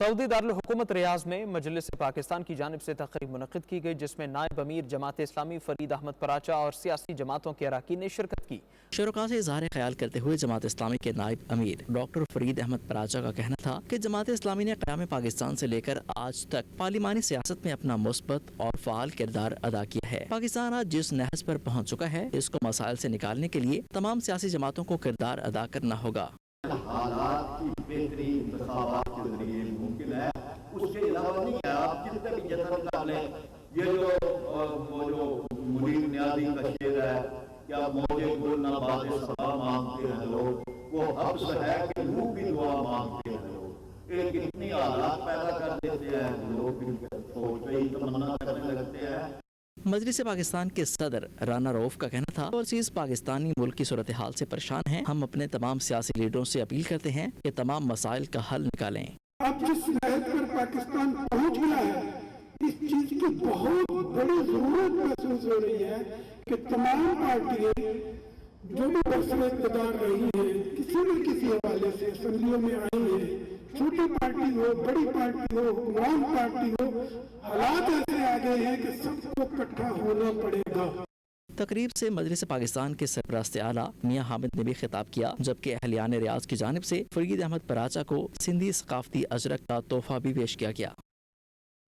سعودی دارالحکومت ریاض میں مجلس پاکستان کی جانب سے تقریب منعقد کی گئی، جس میں نائب امیر جماعت اسلامی فرید احمد پراچا اور سیاسی جماعتوں کے اراکین نے شرکت کی۔ شرکاء سے اظہار خیال کرتے ہوئے جماعت اسلامی کے نائب امیر ڈاکٹر فرید احمد پراچا کا کہنا تھا کہ جماعت اسلامی نے قیام پاکستان سے لے کر آج تک پارلیمانی سیاست میں اپنا مثبت اور فعال کردار ادا کیا ہے۔ پاکستان آج جس نہج پر پہنچ چکا ہے، اس کو مسائل سے نکالنے کے لیے تمام سیاسی جماعتوں کو کردار ادا کرنا ہوگا۔ حالات کی بہتری انتخابات کے ذریعے ممکن ہے، اس کے علاوہ نہیں ہے۔ آپ جتنے بھی جتن کر لیں، یہ جو منیر نیازی کا شعر ہے، کیا موجے گل نہ باد صبا مانگتے ہیں لوگ، وہ حبس ہے کہ روح کی دعا مانگتے ہیں لوگ۔ ایک اتنی حالات پیدا کر دیتے ہیں، لوگ سوچ رہی تمنا کرنے لگتے ہیں۔ مجلس پاکستان کے صدر رانا روف کا کہنا تھا، اوورسیز پاکستانی ملک کی صورتحال سے پریشان ہیں۔ ہم اپنے تمام سیاسی لیڈروں سے اپیل کرتے ہیں کہ تمام مسائل کا حل نکالیں۔ اب جس نہج پر پاکستان پہنچ گیا ہے، اس چیز کی بہت بڑی ضرورت محسوس ہو رہی ہے کہ تمام پارٹیاں جو بھی برسر اقتدار رہی ہیں، کسی نہ کسی حوالے سے اسمبلیوں میں آئی ہیں، چھوٹی پارٹی ہو، بڑی پارٹی ہو، حکمران پارٹی ہو، حالات ایسے آ گئے ہیں کہ سب کو اکٹھا ہونا پڑے گا۔ تقریب سے مجلس پاکستان کے سربراہ اعلیٰ میاں حامد نے بھی خطاب کیا، جبکہ اہلیان ریاض کی جانب سے فرید احمد پراچا کو سندھی ثقافتی اجرک کا تحفہ بھی پیش کیا گیا۔